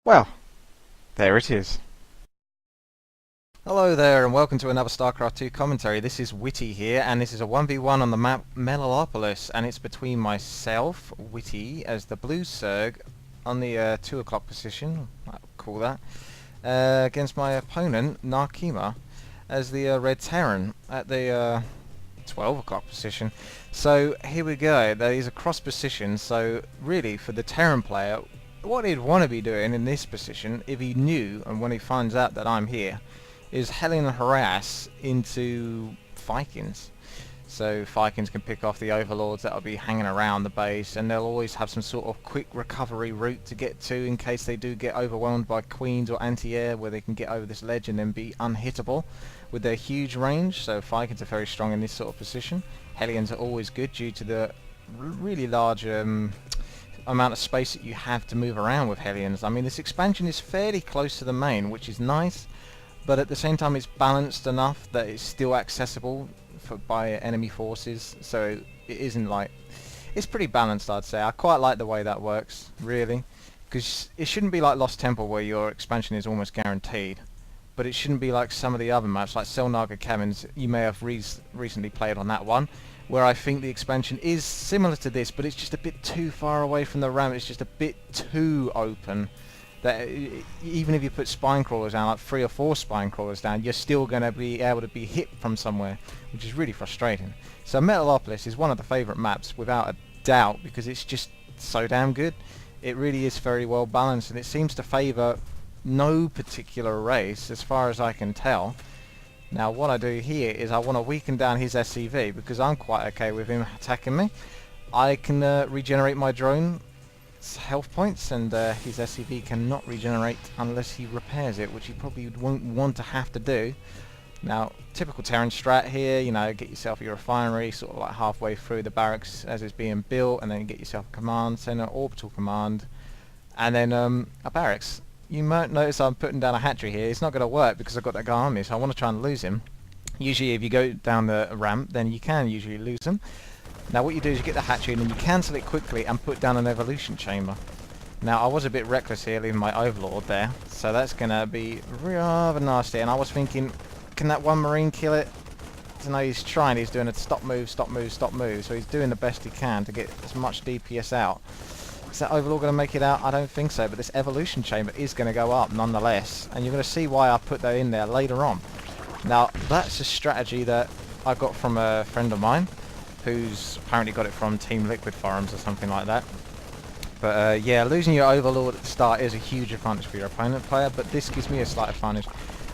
Well, there it is. Hello there and welcome to another Starcraft 2 commentary. This is WTii here and this is a 1v1 on the map Metalopolis, and it's between myself, WTii, as the blue Zerg on the 2 o'clock position, I'll call that, against my opponent, Narkima, as the red Terran at the 12 o'clock position. So here we go, there is a cross position, so really for the Terran player, what he'd want to be doing in this position, if he knew and when he finds out that I'm here, is Hellion and Harass into Vikings. So Vikings can pick off the overlords that'll be hanging around the base, and they'll always have some sort of quick recovery route to get to in case they do get overwhelmed by queens or anti-air, where they can get over this ledge and then be unhittable with their huge range. So Vikings are very strong in this sort of position. Hellions are always good due to the really large amount of space that you have to move around with Hellions. I mean, this expansion is fairly close to the main, which is nice, but at the same time it's balanced enough that it's still accessible by enemy forces, so it isn't like... it's pretty balanced, I'd say. I quite like the way that works, really, because it shouldn't be like Lost Temple where your expansion is almost guaranteed, but it shouldn't be like some of the other maps, like Selnaga Caverns. You may have recently played on that one, where I think the expansion is similar to this, but it's just a bit too far away from the ramp. It's just a bit too open, that even if you put spine crawlers down, like 3 or 4 spine crawlers down, you're still going to be able to be hit from somewhere, which is really frustrating. So Metalopolis is one of the favourite maps without a doubt, because it's just so damn good. It really is very well balanced, and it seems to favour no particular race as far as I can tell. Now what I do here is I want to weaken down his SCV, because I'm quite okay with him attacking me. I can regenerate my drone health points, and his SCV cannot regenerate unless he repairs it, which he probably won't want to have to do. Now, typical Terran strat here, you know, get yourself your refinery sort of like halfway through the barracks as it's being built, and then get yourself a command center, orbital command, and then a barracks. You might notice I'm putting down a hatchery here. It's not going to work because I've got that guy on me, so I want to try and lose him. Usually if you go down the ramp, then you can usually lose him. Now what you do is you get the hatchery and then you cancel it quickly and put down an evolution chamber. Now I was a bit reckless here leaving my overlord there, so that's going to be rather nasty, and I was thinking, can that one marine kill it? So no, he's trying, he's doing a stop move, stop move, stop move, so he's doing the best he can to get as much DPS out. Is that overlord going to make it out? I don't think so, but this evolution chamber is going to go up nonetheless, and you're going to see why I put that in there later on. Now that's a strategy that I got from a friend of mine, who's apparently got it from Team Liquid forums or something like that. But yeah, losing your overlord at the start is a huge advantage for your opponent player, but this gives me a slight advantage.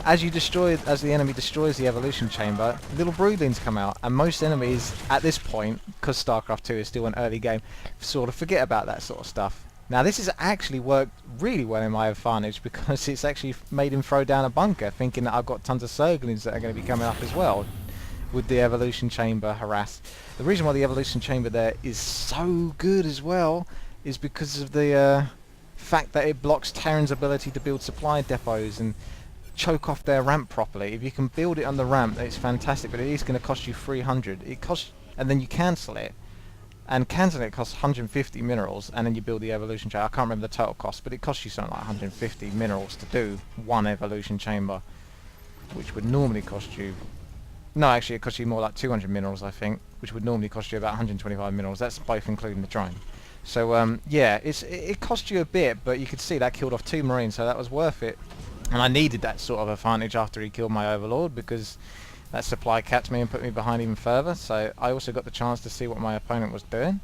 As the enemy destroys the evolution chamber, little broodlings come out, and most enemies at this point, because StarCraft 2 is still an early game, sort of forget about that sort of stuff. Now this has actually worked really well in my advantage, because it's actually made him throw down a bunker, thinking that I've got tons of Zerglings that are going to be coming up as well with the evolution chamber harass. The reason why the evolution chamber there is so good as well is because of the fact that it blocks Terran's ability to build supply depots and choke off their ramp properly. If you can build it on the ramp, it's fantastic, but it is going to cost you 300. It costs, and then you cancel it, and cancelling it costs 150 minerals, and then you build the evolution chamber. I can't remember the total cost, but it costs you something like 150 minerals to do one evolution chamber, which would normally cost you... no, actually it costs you more like 200 minerals, I think, which would normally cost you about 125 minerals. That's both including the drone. So yeah, it cost you a bit, but you could see that killed off 2 marines, so that was worth it. And I needed that sort of advantage after he killed my overlord, because that supply capped me and put me behind even further. So I also got the chance to see what my opponent was doing.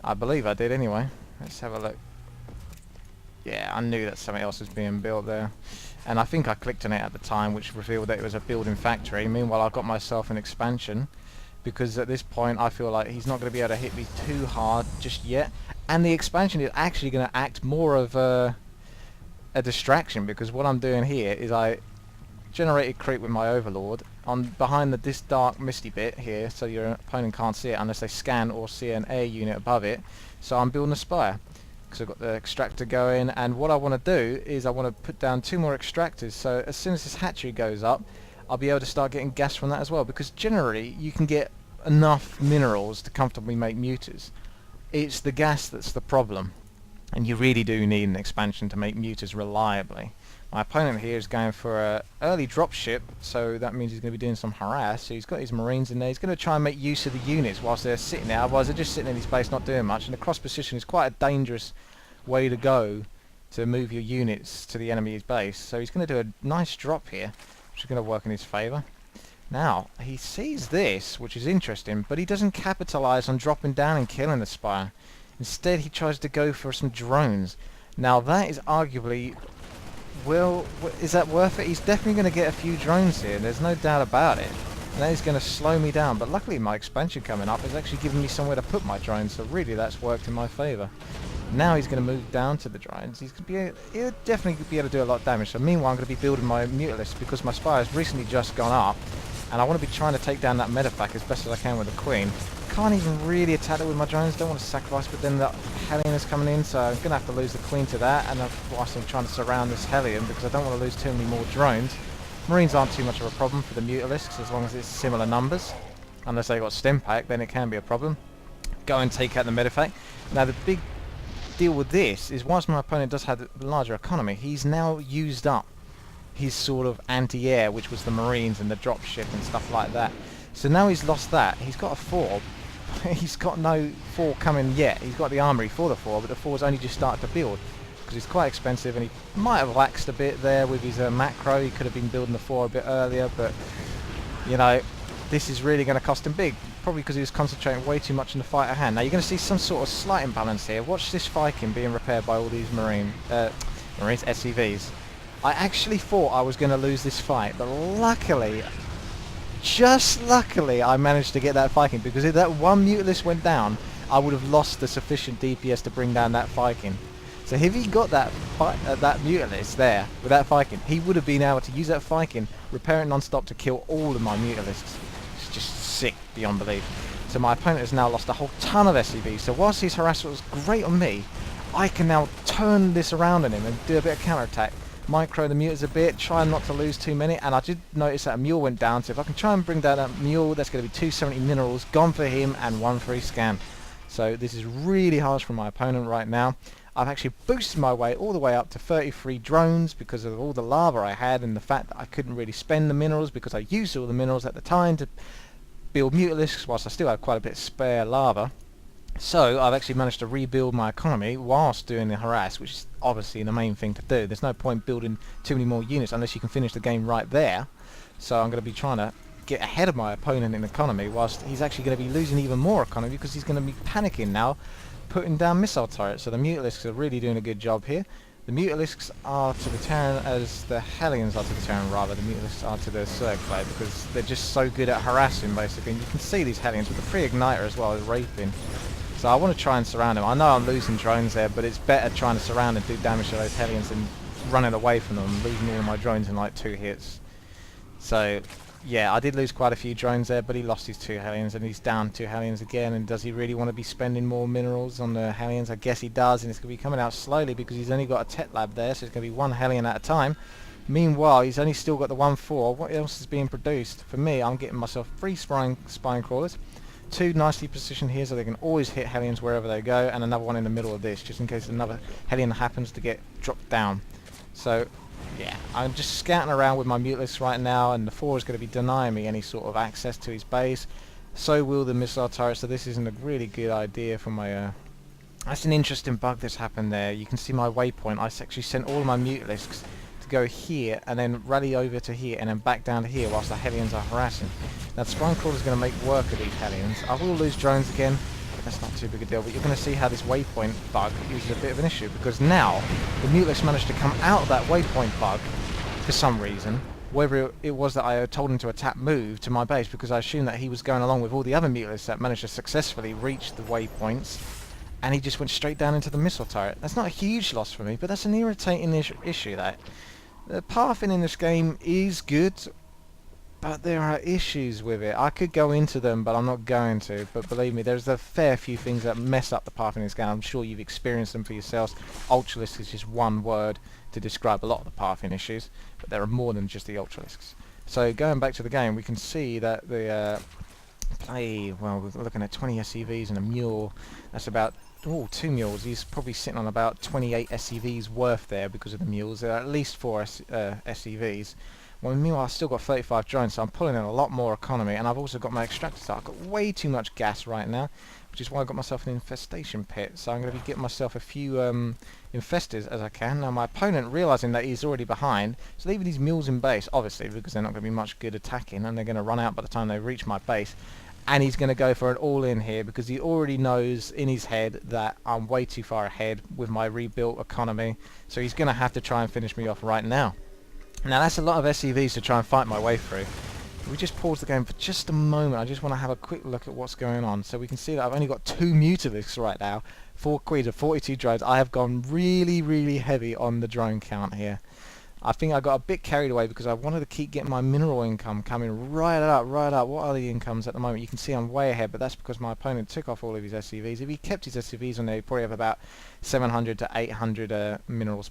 I believe I did anyway. Let's have a look. Yeah, I knew that something else was being built there. And I think I clicked on it at the time, which revealed that it was a building factory. Meanwhile, I got myself an expansion, because at this point I feel like he's not going to be able to hit me too hard just yet. And the expansion is actually going to act more of a distraction, because what I'm doing here is I generated creep with my overlord on behind this dark misty bit here, so your opponent can't see it unless they scan or see an air unit above it. So I'm building a spire, because I've got the extractor going, and what I want to do is I want to put down 2 more extractors, so as soon as this hatchery goes up I'll be able to start getting gas from that as well, because generally you can get enough minerals to comfortably make mutas. It's the gas that's the problem. and you really do need an expansion to make mutas reliably. My opponent here is going for a early dropship, so that means he's going to be doing some harass. So he's got his marines in there. He's going to try and make use of the units whilst they're sitting there. Otherwise they're just sitting in his base not doing much, and the cross position is quite a dangerous way to go to move your units to the enemy's base. So he's going to do a nice drop here, which is going to work in his favour. Now, he sees this, which is interesting, but he doesn't capitalise on dropping down and killing the spire. Instead, he tries to go for some drones. Now, that is arguably... well, is that worth it? He's definitely going to get a few drones here, there's no doubt about it. And that is going to slow me down, but luckily my expansion coming up is actually giving me somewhere to put my drones, so really that's worked in my favour. Now he's going to move down to the drones. He'll definitely be able to do a lot of damage. So meanwhile I'm going to be building my Mutalisk because my spire has recently just gone up, and I want to be trying to take down that medevac as best as I can with the Queen. Can't even really attack it with my drones, don't want to sacrifice, but then the Hellion is coming in, so I'm going to have to lose the Queen to that, and whilst I'm trying to surround this Hellion because I don't want to lose too many more drones. Marines aren't too much of a problem for the Mutalisks as long as it's similar numbers. Unless they got stim pack, then it can be a problem. Go and take out the medevac. Now the big deal with this is whilst my opponent does have a larger economy, he's now used up his sort of anti-air, which was the Marines and the dropship and stuff like that. So now he's lost that. He's got a 4. He's got no 4 coming yet. He's got the armory for the 4, but the 4's only just started to build because it's quite expensive, and he might have laxed a bit there with his macro. He could have been building the 4 a bit earlier, but you know, this is really going to cost him big, probably because he was concentrating way too much on the fight at hand. Now you're going to see some sort of slight imbalance here. Watch this Viking being repaired by all these Marines, SCVs. I actually thought I was going to lose this fight, but luckily, just luckily, I managed to get that Viking, because if that one Mutalisk went down, I would have lost the sufficient DPS to bring down that Viking. So if he got that Mutalisk there with that Viking, he would have been able to use that Viking, repair it non-stop to kill all of my Mutalisks. It's just sick beyond belief. So my opponent has now lost a whole ton of SCVs, so whilst his harassment was great on me, I can now turn this around on him and do a bit of counter-attack. Micro the mules a bit, try not to lose too many, and I did notice that a mule went down, so if I can try and bring down that mule, that's going to be 270 minerals, gone for him, and 1 free scan. So this is really harsh for my opponent right now. I've actually boosted my way all the way up to 33 drones because of all the lava I had and the fact that I couldn't really spend the minerals because I used all the minerals at the time to build Mutalisks whilst I still have quite a bit of spare lava. So I've actually managed to rebuild my economy whilst doing the harass, which is obviously the main thing to do. There's no point building too many more units unless you can finish the game right there. So I'm going to be trying to get ahead of my opponent in economy whilst he's actually going to be losing even more economy because he's going to be panicking now, putting down missile turrets. So the Mutalisks are really doing a good job here. The Mutalisks are to the Terran as the Hellions are to the Terran, rather. The Mutalisks are to the Zerg player because they're just so good at harassing, basically. And you can see these Hellions with the pre-igniter as well as raping. So I want to try and surround them. I know I'm losing drones there, but it's better trying to surround and do damage to those Hellions than running away from them and losing all of my drones in like 2 hits. So yeah, I did lose quite a few drones there, but he lost his 2 Hellions and he's down 2 Hellions again. And does he really want to be spending more minerals on the Hellions? I guess he does, and it's going to be coming out slowly because he's only got a tech lab there, so it's going to be 1 Hellion at a time. Meanwhile, he's only still got the 1-4. What else is being produced? For me, I'm getting myself 3 spine crawlers, 2 nicely positioned here so they can always hit Hellions wherever they go, and another one in the middle of this just in case another Hellion happens to get dropped down. So yeah, I'm just scouting around with my Mutalisks right now, and the 4 is going to be denying me any sort of access to his base. So will the missile turret, so this isn't a really good idea for my... That's an interesting bug that's happened there. You can see my waypoint. I actually sent all of my Mutalisks to go here and then rally over to here and then back down to here whilst the Hellions are harassing. Now the Spine Crawler is going to make work of these Hellions. I will lose drones again, but that's not too big a deal. But you're going to see how this waypoint bug is a bit of an issue, because now the Mutalisks managed to come out of that waypoint bug for some reason, whether it was that I told him to attack move to my base, because I assumed that he was going along with all the other Mutalisks that managed to successfully reach the waypoints, and he just went straight down into the missile turret. That's not a huge loss for me, but that's an irritating issue. That the pathing in this game is good, but there are issues with it. I could go into them, but I'm not going to. But believe me, there's a fair few things that mess up the pathing in this game. I'm sure you've experienced them for yourselves. Ultralisks is just one word to describe a lot of the pathing issues, but there are more than just the Ultralisks. So going back to the game, we can see that the well, we're looking at 20 SCVs and a mule. That's about 2 mules. He's probably sitting on about 28 SCVs worth there because of the mules. There are at least 4 SCVs. Well, meanwhile, I've still got 35 drones, so I'm pulling in a lot more economy, and I've also got my extractor start. I've got way too much gas right now, which is why I got myself an infestation pit. So I'm going to be getting myself a few infestors as I can. Now, my opponent, realising that he's already behind, so leaving these mules in base, obviously, because they're not going to be much good attacking, and they're going to run out by the time they reach my base. And he's going to go for an all-in here, because he already knows in his head that I'm way too far ahead with my rebuilt economy. So he's going to have to try and finish me off right now. Now that's a lot of SCVs to try and fight my way through. We just pause the game for just a moment. I just want to have a quick look at what's going on. So we can see that I've only got 2 Mutalisks right now, 4 queens and 42 drones. I have gone really, really heavy on the drone count here. I think I got a bit carried away because I wanted to keep getting my mineral income coming right up, right up. What are the incomes at the moment? You can see I'm way ahead, but that's because my opponent took off all of his SCVs. If he kept his SCVs on there, he'd probably have about 700 to 800 minerals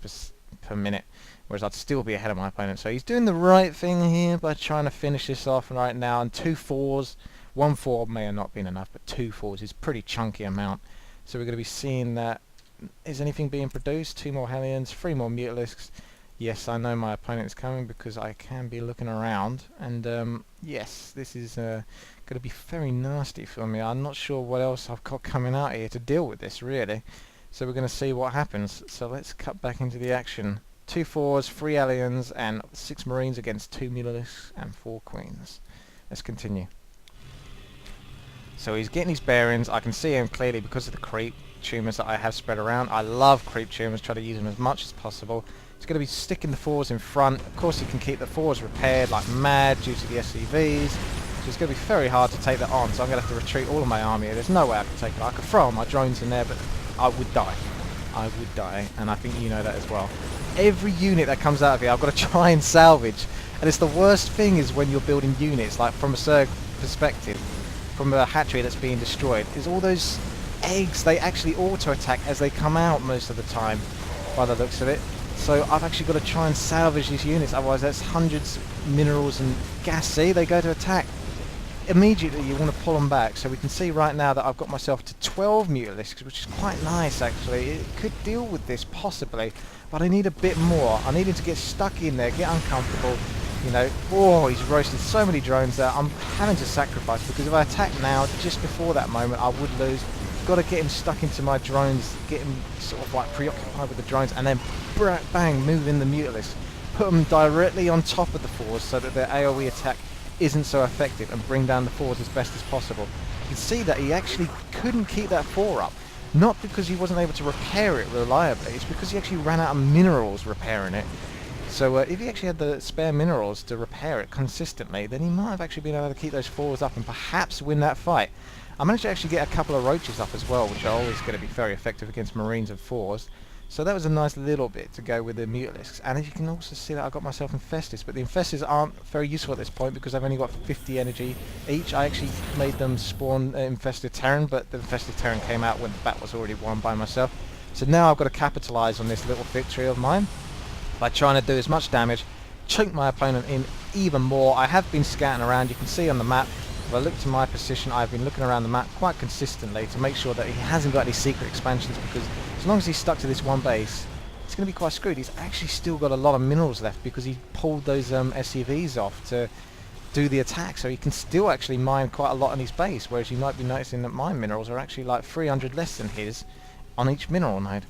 per minute, whereas I'd still be ahead of my opponent. So he's doing the right thing here by trying to finish this off right now, and 2 4s. 1 4 may have not been enough, but 2 4s is a pretty chunky amount. So we're going to be seeing that. Is anything being produced? 2 more Hellions, 3 more Mutalisks. Yes, I know my opponent is coming because I can be looking around, and yes, this is going to be very nasty for me. I'm not sure what else I've got coming out here to deal with this, really. So we're going to see what happens. So let's cut back into the action. 2 4s, 3 aliens, and 6 marines against 2 Mutalisks and 4 queens. Let's continue. So he's getting his bearings. I can see him clearly because of the creep tumors that I have spread around. I love creep tumors, try to use them as much as possible. He's going to be sticking the 4s in front. Of course he can keep the 4s repaired like mad due to the SCVs. So it's going to be very hard to take that on, so I'm going to have to retreat all of my army here. There's no way I can take it. I could throw all my drones in there, but I would die. I would die, and I think you know that as well. Every unit that comes out of here I've got to try and salvage. And it's the worst thing is when you're building units, like from a Zerg perspective, from a hatchery that's being destroyed, is all those eggs, they actually auto-attack as they come out most of the time, by the looks of it. So I've actually got to try and salvage these units, otherwise that's hundreds of minerals and gas. See, they go to attack. Immediately you want to pull them back. So we can see right now that I've got myself to 12 Mutalisks, which is quite nice actually. It could deal with this possibly, but I need a bit more. I need him to get stuck in there, get uncomfortable. You know, oh, he's roasted so many drones there. I'm having to sacrifice because if I attack now, just before that moment, I would lose. Got to get him stuck into my drones, get him sort of like preoccupied with the drones, and then bang, move in the Mutalisks. Put them directly on top of the 4s so that their AoE attack isn't so effective, and bring down the 4s as best as possible. You can see that he actually couldn't keep that 4 up. Not because he wasn't able to repair it reliably, it's because he actually ran out of minerals repairing it. So if he actually had the spare minerals to repair it consistently, then he might have actually been able to keep those 4s up and perhaps win that fight. I managed to actually get a couple of roaches up as well, which are always going to be very effective against marines and 4s. So that was a nice little bit to go with the Mutalisks. And as you can also see that I got myself infestors, but the infestors aren't very useful at this point because I've only got 50 energy each. I actually made them spawn infested Terran, but the infested Terran came out when the bat was already won by myself. So now I've got to capitalise on this little victory of mine by trying to do as much damage, choke my opponent in even more. I have been scouting around. You can see on the map, if I look to my position, I've been looking around the map quite consistently to make sure that he hasn't got any secret expansions, because as long as he's stuck to this one base, it's going to be quite screwed. He's actually still got a lot of minerals left because he pulled those SCVs off to do the attack, so he can still actually mine quite a lot on his base, whereas you might be noticing that my minerals are actually like 300 less than his on each mineral node.